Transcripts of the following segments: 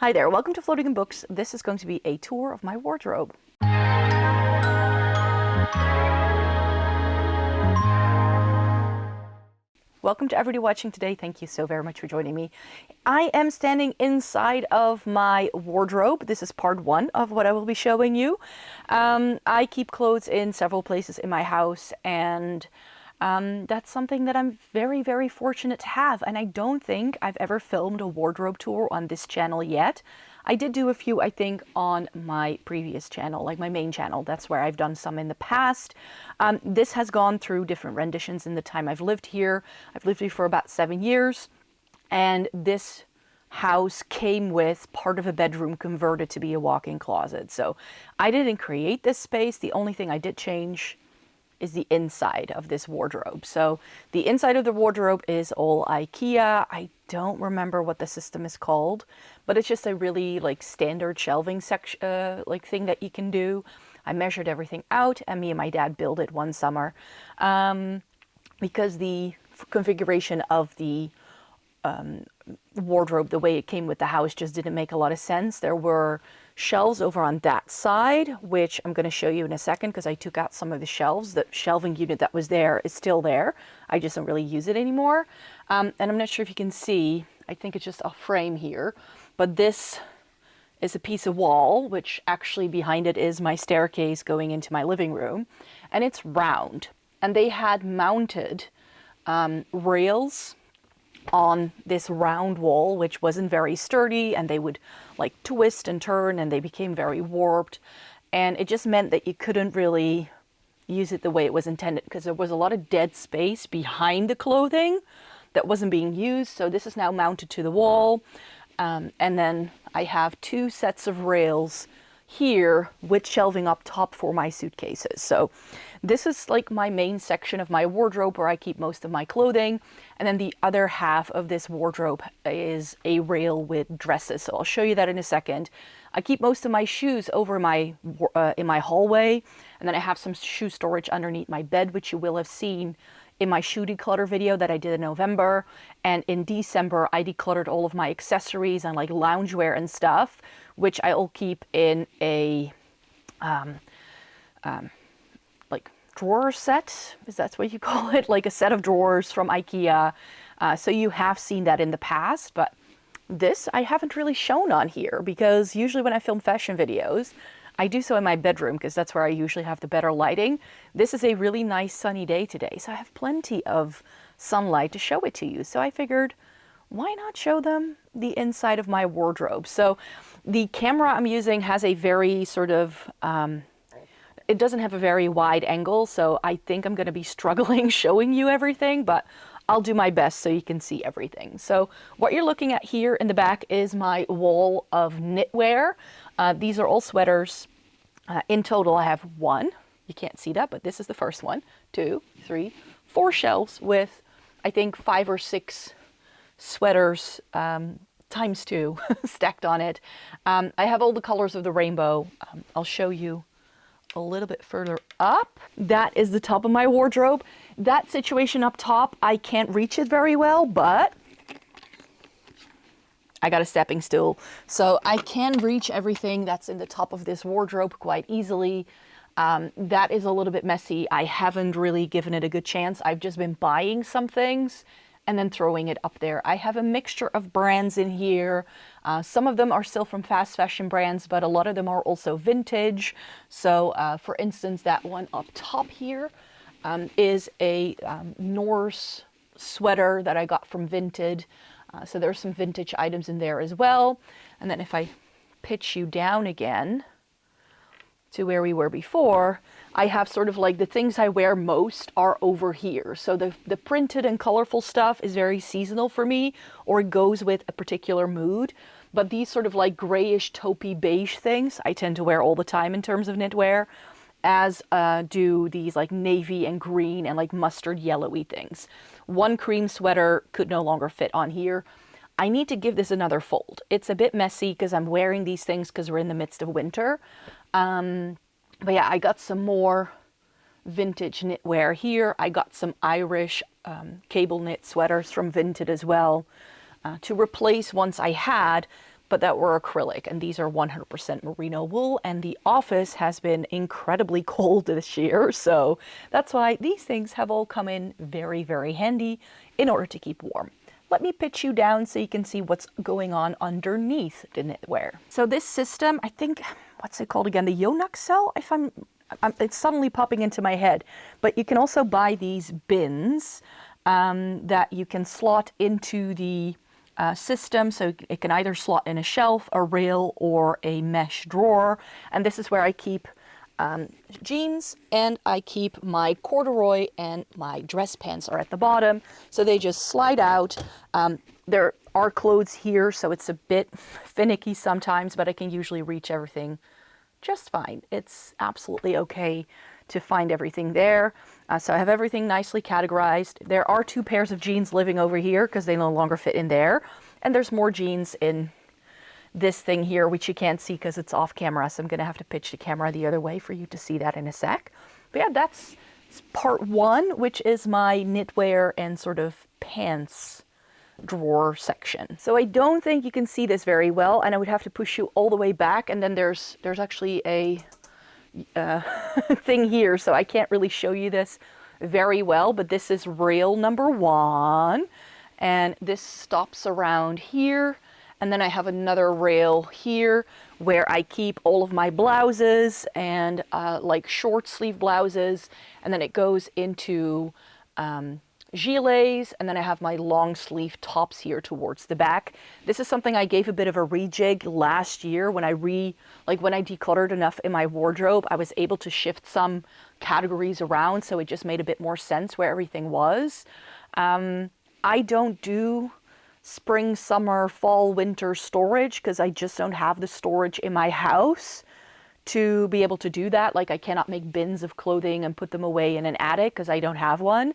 Hi there, welcome to Floating in Books. This is going to be a tour of my wardrobe. Welcome to everybody watching today. Thank you so very much for joining me. I am standing inside of my wardrobe. This is part one of what I will be showing you. I keep clothes in several places in my house, and that's something that I'm very, very fortunate to have. And I don't think I've ever filmed a wardrobe tour on this channel yet. I did do a few, I think, on my previous channel, like my main channel. That's where I've done some in the past. This has gone through different renditions in the time I've lived here. I've lived here for about 7 years, and this house came with part of a bedroom converted to be a walk-in closet. So I didn't create this space. The only thing I did change is the inside of this wardrobe. So the inside of the wardrobe is all Ikea. I don't remember what the system is called, but it's just a really like standard shelving section, thing that you can do. I measured everything out, and me and my dad built it one summer because the configuration of the wardrobe, the way it came with the house, just didn't make a lot of sense. There were shelves over on that side, which I'm going to show you in a second because I took out some of the shelves. The shelving unit that was there is still there. I just don't really use it anymore. And I'm not sure if you can see, I think it's just a frame here, but this is a piece of wall, which actually behind it is my staircase going into my living room, and it's round. And they had mounted rails on this round wall, which wasn't very sturdy, and they would like twist and turn, and they became very warped, and it just meant that you couldn't really use it the way it was intended because there was a lot of dead space behind the clothing that wasn't being used. So this is now mounted to the wall, and then I have two sets of rails here with shelving up top for my suitcases. So this is like my main section of my wardrobe where I keep most of my clothing. And then the other half of this wardrobe is a rail with dresses. So I'll show you that in a second. I keep most of my shoes over in my hallway. And then I have some shoe storage underneath my bed, which you will have seen in my shoe declutter video that I did in November. And in December, I decluttered all of my accessories and like loungewear and stuff, which I all keep in a like drawer set, is that what you call it? Like a set of drawers from Ikea. So you have seen that in the past, but this I haven't really shown on here because usually when I film fashion videos, I do so in my bedroom because that's where I usually have the better lighting. This is a really nice sunny day today, so I have plenty of sunlight to show it to you. So I figured, why not show them the inside of my wardrobe? So the camera I'm using has a very sort of, it doesn't have a very wide angle, so I think I'm going to be struggling showing you everything, but I'll do my best so you can see everything. So what you're looking at here in the back is my wall of knitwear. These are all sweaters. In total, I have one. You can't see that, but this is the first one. 2, 3, 4 shelves with, I think, 5 or 6 sweaters times 2 stacked on it. I have all the colors of the rainbow. I'll show you a little bit further up. That is the top of my wardrobe. That situation up top, I can't reach it very well, but I got a stepping stool, so I can reach everything that's in the top of this wardrobe quite easily. That is a little bit messy. I haven't really given it a good chance. I've just been buying some things and then throwing it up there. I have a mixture of brands in here. Some of them are still from fast fashion brands, but a lot of them are also vintage. So for instance, that one up top here is a Norse sweater that I got from Vinted. So there's some vintage items in there as well. And then if I pitch you down again to where we were before, I have sort of like the things I wear most are over here. So the printed and colorful stuff is very seasonal for me, or it goes with a particular mood. But these sort of like grayish taupey beige things I tend to wear all the time in terms of knitwear, as do these like navy and green and like mustard yellowy things. One cream sweater could no longer fit on here. I need to give this another fold. It's a bit messy because I'm wearing these things because we're in the midst of winter. But yeah, I got some more vintage knitwear here. I got some Irish cable knit sweaters from Vinted as well to replace ones I had but that were acrylic, and these are 100% merino wool, and the office has been incredibly cold this year, so that's why these things have all come in very, very handy in order to keep warm. Let me pitch you down so you can see what's going on underneath the knitwear. So this system, I think, what's it called again? The Yonak cell, if it's suddenly popping into my head, but you can also buy these bins that you can slot into the system, so it can either slot in a shelf, a rail, or a mesh drawer. And this is where I keep jeans, and I keep my corduroy, and my dress pants are at the bottom, so they just slide out. There are clothes here, so it's a bit finicky sometimes, but I can usually reach everything just fine. It's absolutely okay to find everything there. So I have everything nicely categorized. There are 2 pairs of jeans living over here because they no longer fit in there. And there's more jeans in this thing here, which you can't see because it's off camera. So I'm going to have to pitch the camera the other way for you to see that in a sec. But yeah, that's part 1, which is my knitwear and sort of pants drawer section. So I don't think you can see this very well, and I would have to push you all the way back, and then there's actually a thing here, so I can't really show you this very well, but this is rail number 1, and this stops around here, and then I have another rail here where I keep all of my blouses and like short sleeve blouses, and then it goes into gilets, and then I have my long sleeve tops here towards the back. This is something I gave a bit of a rejig last year when I decluttered enough in my wardrobe. I was able to shift some categories around, so it just made a bit more sense where everything was. I don't do spring, summer, fall, winter storage because I just don't have the storage in my house to be able to do that. Like, I cannot make bins of clothing and put them away in an attic because I don't have one.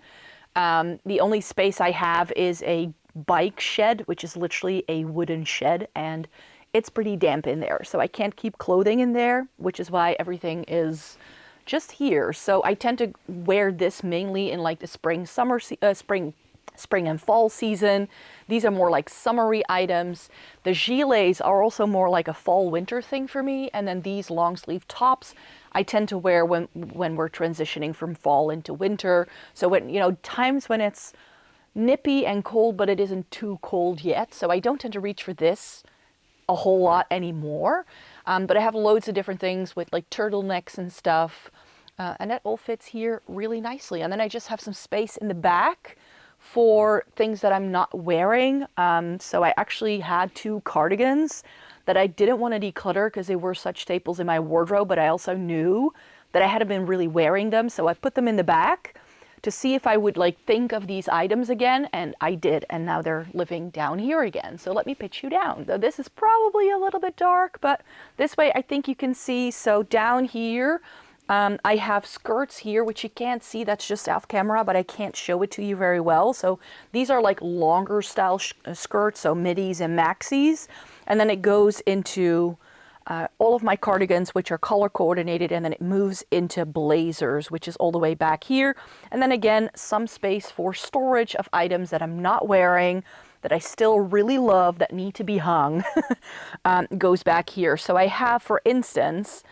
The only space I have is a bike shed, which is literally a wooden shed, and it's pretty damp in there. So I can't keep clothing in there, which is why everything is just here. So I tend to wear this mainly in like the spring and fall season. These are more like summery items. The gilets are also more like a fall winter thing for me. And then these long sleeve tops I tend to wear when we're transitioning from fall into winter. So when, times when it's nippy and cold, but it isn't too cold yet. So I don't tend to reach for this a whole lot anymore. But I have loads of different things with like turtlenecks and stuff. And that all fits here really nicely. And then I just have some space in the back for things that I'm not wearing. So I actually had 2 cardigans that I didn't want to declutter because they were such staples in my wardrobe, but I also knew that I hadn't been really wearing them. So I put them in the back to see if I would like think of these items again, and I did, and now they're living down here again. So let me pitch you down. Though this is probably a little bit dark, but this way I think you can see. So down here, I have skirts here, which you can't see, that's just off camera, but I can't show it to you very well. So these are like longer style skirts, so middies and maxis. And then it goes into all of my cardigans, which are color coordinated, and then it moves into blazers, which is all the way back here. And then again, some space for storage of items that I'm not wearing, that I still really love, that need to be hung, goes back here. So I have, for instance,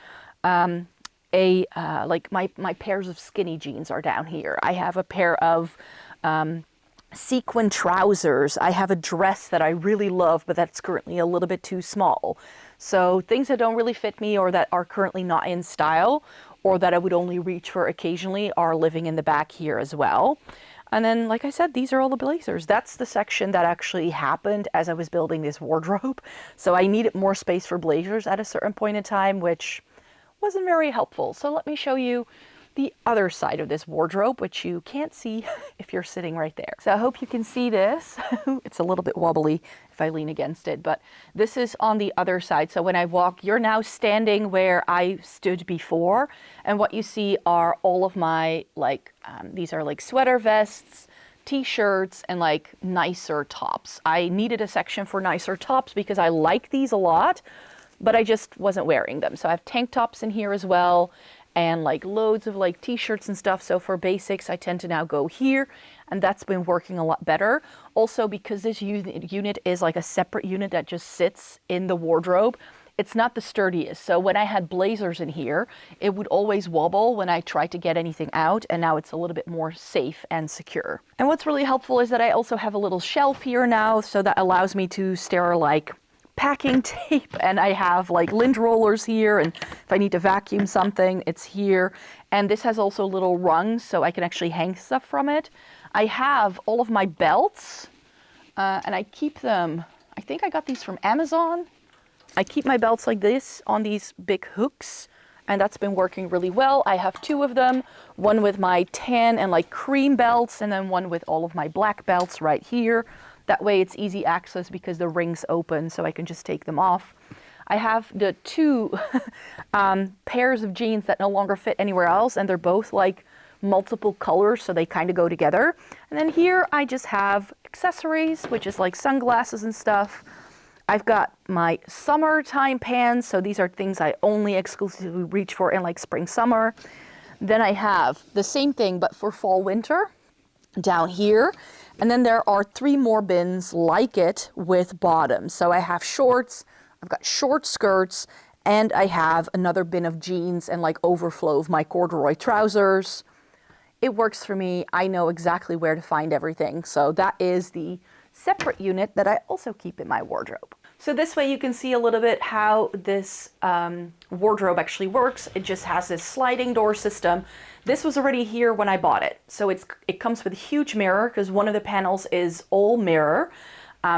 like my pairs of skinny jeans are down here. I have a pair of sequin trousers. I have a dress that I really love, but that's currently a little bit too small. So things that don't really fit me or that are currently not in style or that I would only reach for occasionally are living in the back here as well. And then, like I said, these are all the blazers. That's the section that actually happened as I was building this wardrobe. So I needed more space for blazers at a certain point in time, which wasn't very helpful. So let me show you the other side of this wardrobe, which you can't see if you're sitting right there. So I hope you can see this. It's a little bit wobbly if I lean against it, but this is on the other side. So when I walk, you're now standing where I stood before, and what you see are all of my these are like sweater vests, t-shirts, and like nicer tops. I needed a section for nicer tops because I like these a lot, but I just wasn't wearing them. So I have tank tops in here as well, and like loads of like t-shirts and stuff. So for basics, I tend to now go here. and that's been working a lot better. Also, because this unit is like a separate unit that just sits in the wardrobe, it's not the sturdiest. So when I had blazers in here, it would always wobble when I tried to get anything out, and now it's a little bit more safe and secure. And what's really helpful is that I also have a little shelf here now, so that allows me to store like packing tape, and I have like lint rollers here, and if I need to vacuum something, it's here. And this has also little rungs, so I can actually hang stuff from it. I have all of my belts, and I keep them, I think I got these from Amazon. I keep my belts like this on these big hooks, and that's been working really well. I have two of them, one with my tan and like cream belts, and then one with all of my black belts right here. That way it's easy access because the ring's open, so I can just take them off. I have the two pairs of jeans that no longer fit anywhere else, and they're both like multiple colors, so they kind of go together. And then here I just have accessories, which is like sunglasses and stuff. I've got my summertime pants, so these are things I only exclusively reach for in like spring, summer. Then I have the same thing, but for fall, winter down here. And then there are 3 more bins like it with bottoms. So I have shorts, I've got short skirts, and I have another bin of jeans and like overflow of my corduroy trousers. It works for me. I know exactly where to find everything. So that is the separate unit that I also keep in my wardrobe. So this way you can see a little bit how this wardrobe actually works. It just has this sliding door system. This was already here when I bought it. So it comes with a huge mirror because one of the panels is all mirror.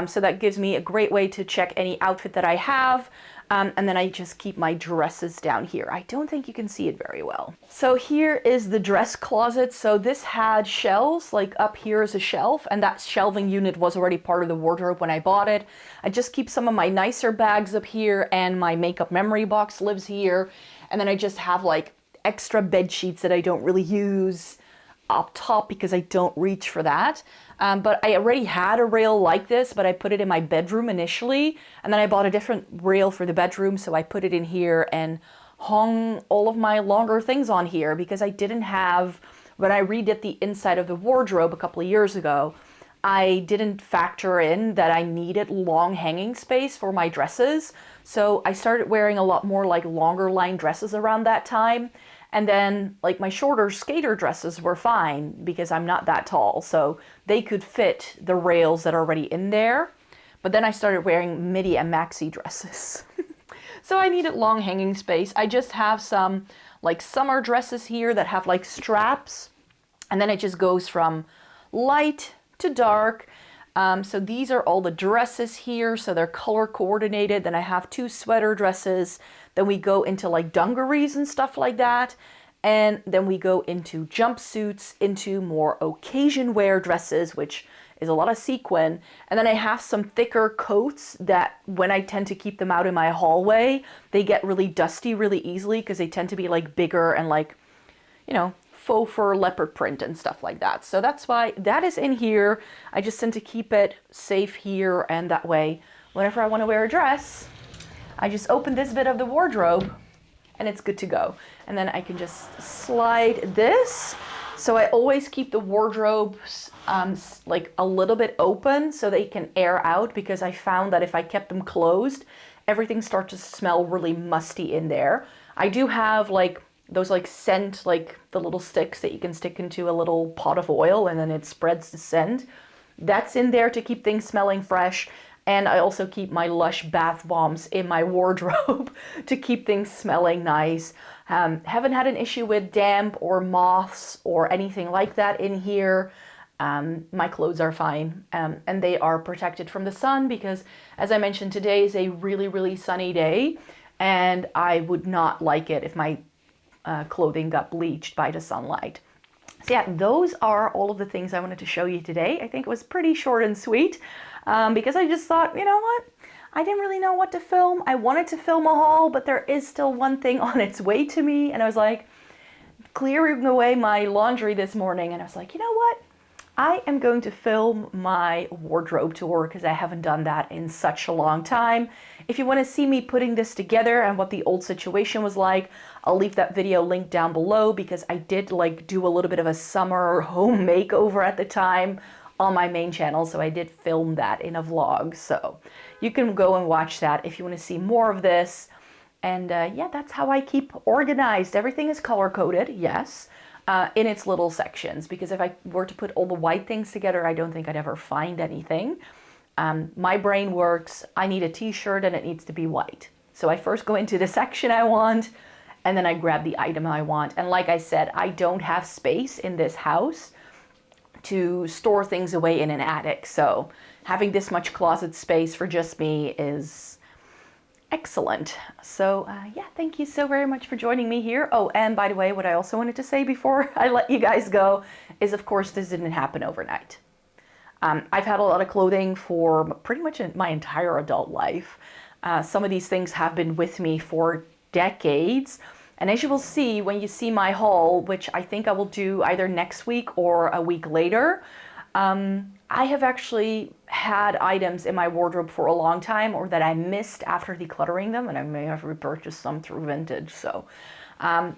So that gives me a great way to check any outfit that I have. And then I just keep my dresses down here. I don't think you can see it very well. So here is the dress closet. So this had shelves, like up here is a shelf, and that shelving unit was already part of the wardrobe when I bought it. I just keep some of my nicer bags up here, and my makeup memory box lives here. And then I just have like extra bed sheets that I don't really use up top because I don't reach for that. But I already had a rail like this, but I put it in my bedroom initially, and then I bought a different rail for the bedroom, so I put it in here and hung all of my longer things on here because I didn't have, when I redid the inside of the wardrobe a couple of years ago, I didn't factor in that I needed long hanging space for my dresses. So I started wearing a lot more like longer line dresses around that time. And then like my shorter skater dresses were fine because I'm not that tall, so they could fit the rails that are already in there. But then I started wearing midi and maxi dresses. So I needed long hanging space. I just have some like summer dresses here that have like straps, and then it just goes from light to dark. So these are all the dresses here, so they're color coordinated. Then I have 2 sweater dresses. Then we go into like dungarees and stuff like that. And then we go into jumpsuits, into more occasion wear dresses, which is a lot of sequin. And then I have some thicker coats that when I tend to keep them out in my hallway, they get really dusty really easily because they tend to be like bigger and like, you know, faux fur leopard print and stuff like that. So that's why that is in here. I just tend to keep it safe here, and that way whenever I want to wear a dress, I just open this bit of the wardrobe and it's good to go. And then I can just slide this. So I always keep the wardrobes like a little bit open so they can air out, because I found that if I kept them closed, everything starts to smell really musty in there. I do have like those like scent, like the little sticks that you can stick into a little pot of oil and then it spreads the scent. That's in there to keep things smelling fresh. And I also keep my Lush bath bombs in my wardrobe to keep things smelling nice. Haven't had an issue with damp or moths or anything like that in here. My clothes are fine, and they are protected from the sun because, as I mentioned, today is a really, really sunny day, and I would not like it if my clothing got bleached by the sunlight. So yeah, those are all of the things I wanted to show you today. I think it was pretty short and sweet because I just thought, you know what? I didn't really know what to film. I wanted to film a haul, but there is still one thing on its way to me. And I was like, clearing away my laundry this morning, and I was like, you know what? I am going to film my wardrobe tour because I haven't done that in such a long time. If you want to see me putting this together and what the old situation was like, I'll leave that video linked down below because I did like do a little bit of a summer home makeover at the time on my main channel, so I did film that in a vlog. So you can go and watch that if you want to see more of this. And yeah, that's how I keep organized. Everything is color-coded, yes, in its little sections, because if I were to put all the white things together, I don't think I'd ever find anything. My brain works, I need a t-shirt and it needs to be white. So I first go into the section I want, and then I grab the item I want. And like I said, I don't have space in this house to store things away in an attic. So having this much closet space for just me is excellent. So yeah, thank you so very much for joining me here. Oh, and by the way, what I also wanted to say before I let you guys go is, of course, this didn't happen overnight. I've had a lot of clothing for pretty much my entire adult life. Some of these things have been with me for decades. And as you will see when you see my haul, which I think I will do either next week or a week later, I have actually had items in my wardrobe for a long time, or that I missed after decluttering them, and I may have repurchased some through vintage. So yeah,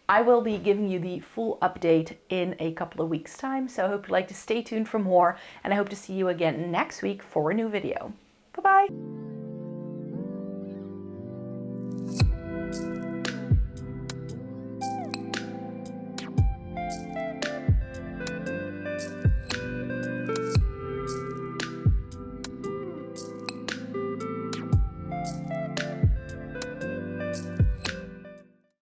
I will be giving you the full update in a couple of weeks' time. So I hope you'd like to stay tuned for more, and I hope to see you again next week for a new video. Bye-bye.